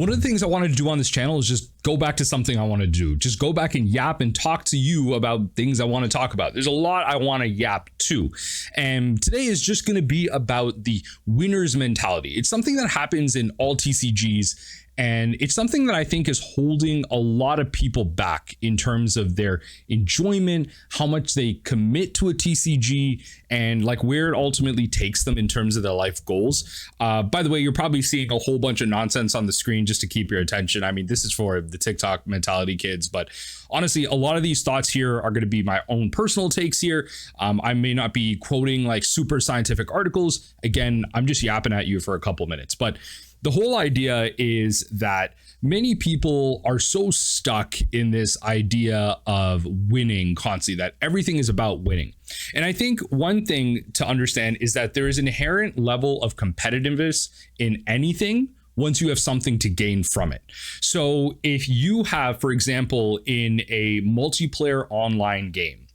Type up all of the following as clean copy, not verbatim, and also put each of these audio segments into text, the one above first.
One of the things I wanted to do on this channel is just go back to something I want to do. Just go back and yap and talk to you about things I want to talk about. There's a lot I want to yap to. And today is just going to be about the winner's mentality. It's something that happens in all TCGs. And it's something that I think is holding a lot of people back in terms of their enjoyment, how much they commit to a TCG, and like where it ultimately takes them in terms of their life goals. By the way, you're probably seeing a whole bunch of nonsense on the screen just to keep your attention. I mean, this is for the TikTok mentality kids, but honestly, a lot of these thoughts here are going to be my own personal takes here. I may not be quoting like super scientific articles. Again, I'm just yapping at you for a couple minutes, but the whole idea is that many people are so stuck in this idea of winning constantly, that everything is about winning. And I think one thing to understand is that there is an inherent level of competitiveness in anything once you have something to gain from it. So if you have, for example, in a multiplayer online game,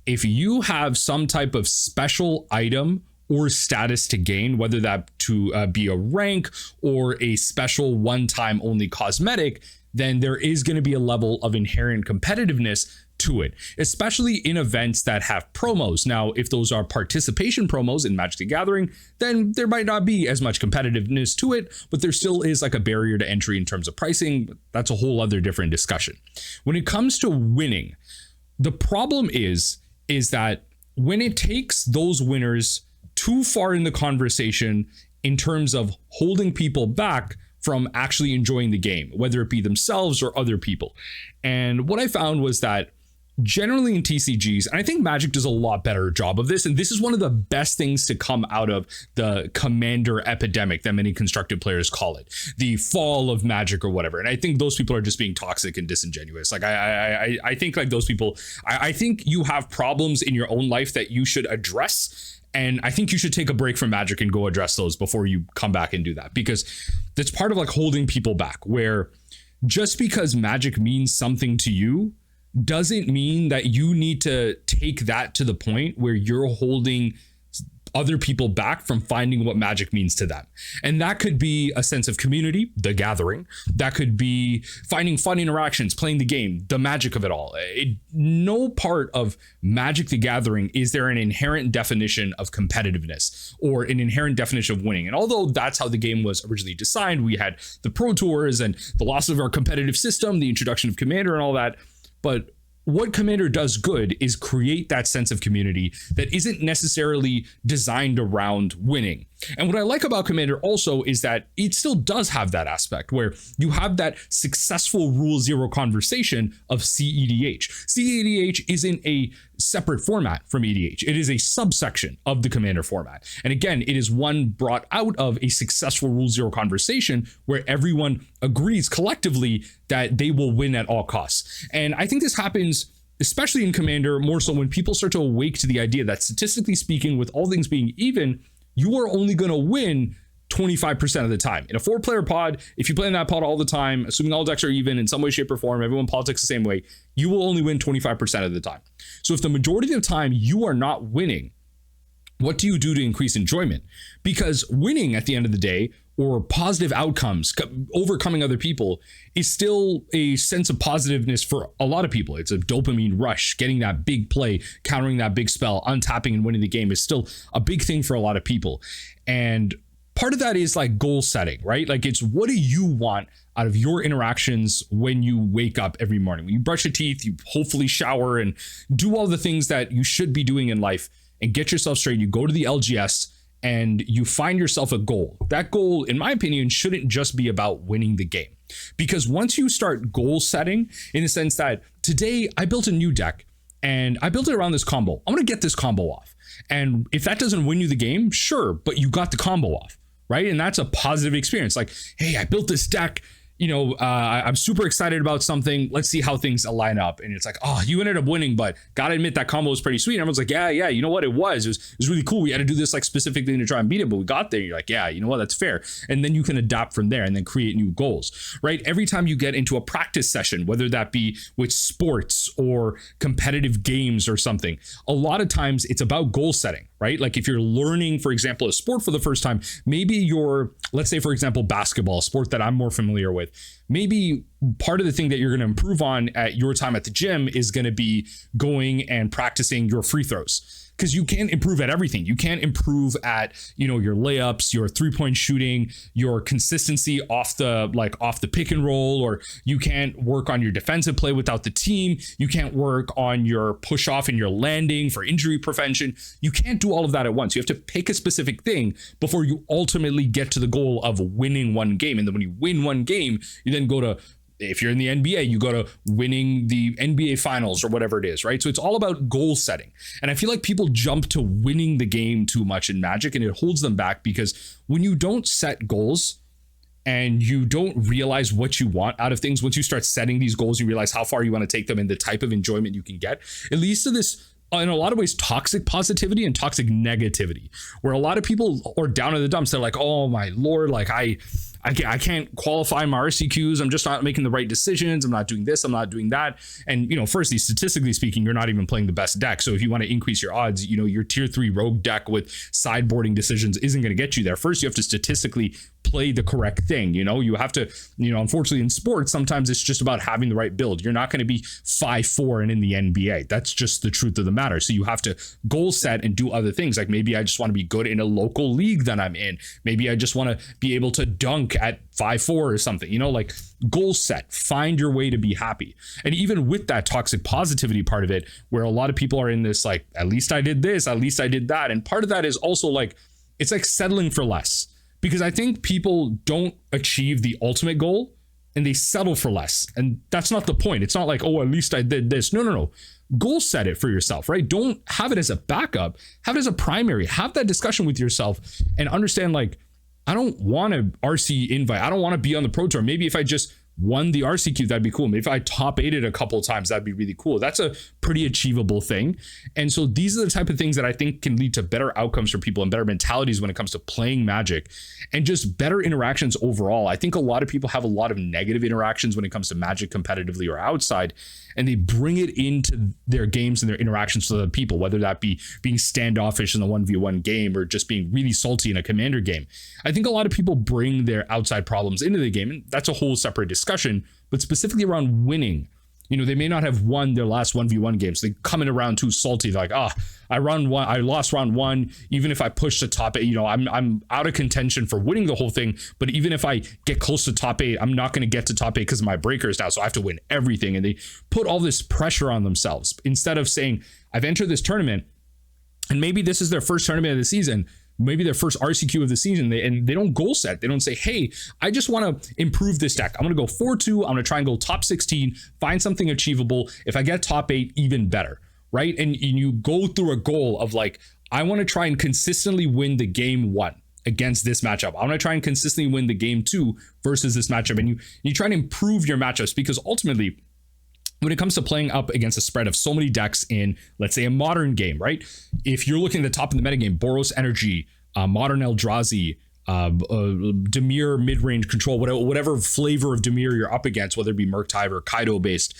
if you have some type of special item or status to gain, whether that to be a rank or a special one-time only cosmetic, then there is going to be a level of inherent competitiveness to it, especially in events that have promos. Now, if those are participation promos in Magic the Gathering, then there might not be as much competitiveness to it, but there still is like a barrier to entry in terms of pricing. That's a whole other different discussion. When it comes to winning, the problem is that when it takes those winners too far in the conversation in terms of holding people back from actually enjoying the game, whether it be themselves or other people. And what I found was that generally in TCGs, and I think Magic does a lot better job of this, and this is one of the best things to come out of the Commander epidemic that many constructed players call it, the fall of Magic or whatever. And I think those people are just being toxic and disingenuous. Like I think like those people, I think you have problems in your own life that you should address. And I think you should take a break from Magic and go address those before you come back and do that, because that's part of like holding people back, where just because Magic means something to you doesn't mean that you need to take that to the point where you're holding other people back from finding what Magic means to them. And that could be a sense of community, the gathering. That could be finding fun interactions, playing the game, the magic of it all. No part of Magic the Gathering is there an inherent definition of competitiveness or an inherent definition of winning. And although that's how the game was originally designed, we had the Pro Tours and the loss of our competitive system, the introduction of Commander and all that. But what Commander does good is create that sense of community that isn't necessarily designed around winning. And what I like about Commander also is that it still does have that aspect where you have that successful Rule Zero conversation of CEDH. CEDH isn't a separate format from EDH. It is a subsection of the Commander format. And again, it is one brought out of a successful Rule Zero conversation where everyone agrees collectively that they will win at all costs. And I think this happens especially in Commander more so when people start to awake to the idea that statistically speaking, with all things being even, you are only going to win 25% of the time. In a 4-player pod, if you play in that pod all the time, assuming all decks are even in some way, shape, or form, everyone politics the same way, you will only win 25% of the time. So if the majority of the time you are not winning, what do you do to increase enjoyment? Because winning at the end of the day, or positive outcomes, overcoming other people, is still a sense of positiveness for a lot of people. It's a dopamine rush. Getting that big play, countering that big spell, untapping and winning the game is still a big thing for a lot of people. And part of that is like goal setting, right? Like it's, what do you want out of your interactions when you wake up every morning? When you brush your teeth, you hopefully shower and do all the things that you should be doing in life and get yourself straight. You go to the LGS and you find yourself a goal. That goal, in my opinion, shouldn't just be about winning the game. Because once you start goal setting, in the sense that today I built a new deck and I built it around this combo. I'm going to get this combo off. And if that doesn't win you the game, sure, but you got the combo off, right? And that's a positive experience. Like, hey, I built this deck. You know, I'm super excited about something. Let's see how things align up. And it's like, oh, you ended up winning, but gotta admit that combo was pretty sweet. And everyone's like, yeah, you know what? It was really cool. We had to do this like specific thing to try and beat it, but we got there. You're like, yeah, you know what? That's fair. And then you can adapt from there and then create new goals, right? Every time you get into a practice session, whether that be with sports or competitive games or something, a lot of times it's about goal setting, right? Like if you're learning, for example, a sport for the first time, maybe you're, let's say, for example, basketball, a sport that I'm more familiar with. with. Maybe part of the thing that you're going to improve on at your time at the gym is going to be going and practicing your free throws. Because you can't improve at everything. You can't improve at, your layups, your 3-point shooting, your consistency off the pick and roll, or you can't work on your defensive play without the team. You can't work on your push off and your landing for injury prevention. You can't do all of that at once. You have to pick a specific thing before you ultimately get to the goal of winning one game. And then when you win one game, you then go to, if you're in the NBA, you go to winning the NBA finals or whatever it is, right? So it's all about goal setting. And I feel like people jump to winning the game too much in Magic, and it holds them back, because when you don't set goals and you don't realize what you want out of things, once you start setting these goals, you realize how far you want to take them and the type of enjoyment you can get. It leads to this, in a lot of ways, toxic positivity and toxic negativity, where a lot of people are down in the dumps. They're like, oh my Lord, like I can't qualify my RCQs. I'm just not making the right decisions. I'm not doing this. I'm not doing that. And, firstly, statistically speaking, you're not even playing the best deck. So if you want to increase your odds, your tier 3 rogue deck with sideboarding decisions isn't going to get you there. First, you have to statistically play the correct thing. You have to, unfortunately in sports, sometimes it's just about having the right build. You're not going to be 5-4 and in the NBA. That's just the truth of the matter. So you have to goal set and do other things. Like maybe I just want to be good in a local league that I'm in. Maybe I just want to be able to dunk at 5-4 or something, like goal set, find your way to be happy. And even with that toxic positivity part of it, where a lot of people are in this, like, at least I did this, at least I did that. And part of that is also like, it's like settling for less, because I think people don't achieve the ultimate goal and they settle for less. And that's not the point. It's not like, oh, at least I did this. No. Goal set it for yourself, right? Don't have it as a backup, have it as a primary, have that discussion with yourself and understand, like, I don't want to RC invite. I don't want to be on the Pro Tour. Maybe if I just won the RCQ, that'd be cool. Maybe if I top 8'd a couple of times, that'd be really cool. That's a pretty achievable thing. And so these are the type of things that I think can lead to better outcomes for people and better mentalities when it comes to playing Magic and just better interactions overall. I think a lot of people have a lot of negative interactions when it comes to Magic competitively or outside, and they bring it into their games and their interactions with other people, whether that be being standoffish in the 1v1 game or just being really salty in a commander game. I think a lot of people bring their outside problems into the game, and that's a whole separate discussion, but specifically around winning. They may not have won their last 1v1 games. They come in around 2 salty. They're like, I lost round 1. Even if I push to top 8, I'm out of contention for winning the whole thing. But even if I get close to top 8, I'm not going to get to top 8 because of my breakers now. So I have to win everything. And they put all this pressure on themselves instead of saying, I've entered this tournament, and maybe this is their first tournament of the season, maybe their first RCQ of the season, and they don't goal set. They don't say, hey, I just want to improve this deck. I'm going to go 4-2. I'm going to try and go top 16, find something achievable. If I get top 8, even better, right? And you go through a goal of like, I want to try and consistently win the game 1 against this matchup. I want to try and consistently win the game 2 versus this matchup. And you try to improve your matchups, because ultimately, when it comes to playing up against a spread of so many decks in, let's say, a modern game, right? If you're looking at the top of the metagame, Boros Energy, Modern Eldrazi, Dimir mid-range control, whatever flavor of Dimir you're up against, whether it be Murktide or Kaido based,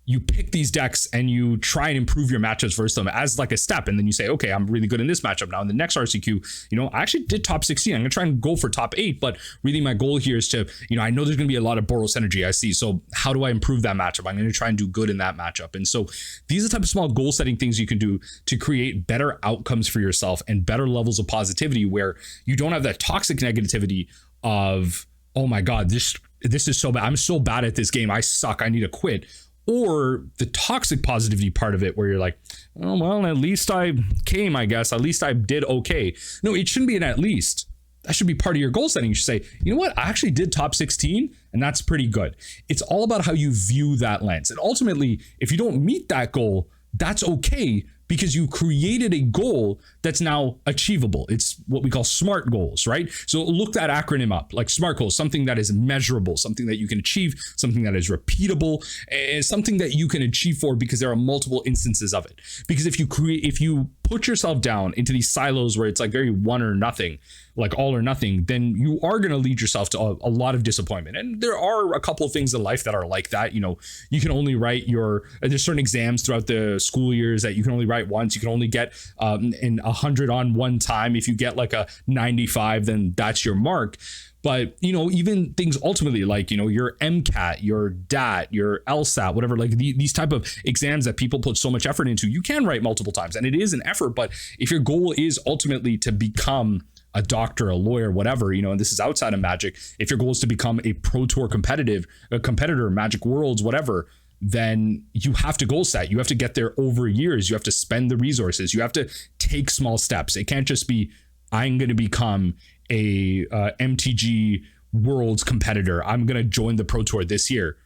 you pick these decks and you try and improve your matchups versus them as like a step. And then you say, okay, I'm really good in this matchup. Now in the next RCQ, I actually did top 16. I'm going to try and go for top 8, but really my goal here is to, I know there's going to be a lot of Boros Energy I see. So how do I improve that matchup? I'm going to try and do good in that matchup. And so these are the type of small goal setting things you can do to create better outcomes for yourself and better levels of positivity, where you don't have that toxic negativity of, oh my God, this is so bad. I'm so bad at this game. I suck. I need to quit. Or the toxic positivity part of it, where you're like, oh, well, at least I came, I guess. At least I did okay. No, it shouldn't be an at least. That should be part of your goal setting. You should say, you know what? I actually did top 16, and that's pretty good. It's all about how you view that lens. And ultimately, if you don't meet that goal, that's okay, because you created a goal that's now achievable. It's what we call SMART goals, right? So look that acronym up, like SMART goals, something that is measurable, something that you can achieve, something that is repeatable, and something that you can achieve for because there are multiple instances of it. Because if you put yourself down into these silos where it's like very one or nothing, like all or nothing, then you are going to lead yourself to a lot of disappointment. And there are a couple of things in life that are like that. You can only write there's certain exams throughout the school years that you can only write once. You can only get in 100 on one time. If you get like a 95, then that's your mark. But, you know, even things ultimately like, you know, your MCAT, your DAT, your LSAT, whatever, like these type of exams that people put so much effort into, you can write multiple times and it is an effort. But if your goal is ultimately to become a doctor, a lawyer, whatever, you know, and this is outside of Magic, if your goal is to become a Pro Tour competitor, Magic Worlds, whatever, then you have to goal set. You have to get there over years. You have to spend the resources. You have to take small steps. It can't just be, I'm going to become a MTG Worlds competitor. I'm going to join the Pro Tour this year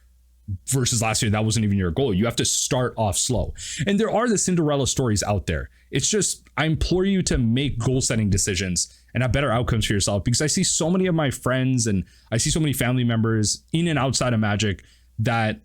versus last year. That wasn't even your goal. You have to start off slow. And there are the Cinderella stories out there. It's just, I implore you to make goal setting decisions and have better outcomes for yourself, because I see so many of my friends and I see so many family members in and outside of Magic that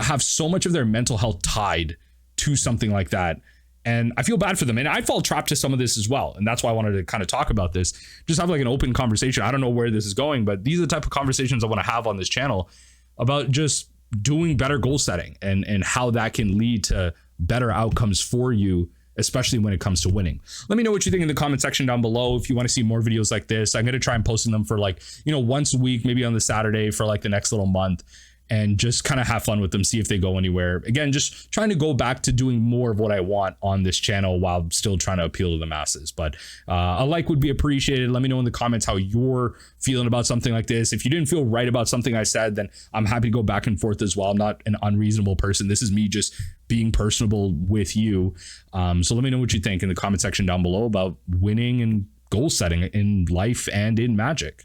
have so much of their mental health tied to something like that. And I feel bad for them. And I fall trapped to some of this as well. And that's why I wanted to kind of talk about this, just have like an open conversation. I don't know where this is going, but these are the type of conversations I want to have on this channel about just doing better goal setting and how that can lead to better outcomes for you, especially when it comes to winning. Let me know what you think in the comment section down below. If you want to see more videos like this, I'm going to try and posting them for like, you know, once a week, maybe on the Saturday for like the next little month, and just kind of have fun with them, see if they go anywhere. Again, just trying to go back to doing more of what I want on this channel while still trying to appeal to the masses. But a like would be appreciated. Let me know in the comments how you're feeling about something like this. If you didn't feel right about something I said, then I'm happy to go back and forth as well. I'm not an unreasonable person. This is me just being personable with you. So let me know what you think in the comment section down below about winning and goal setting in life and in Magic.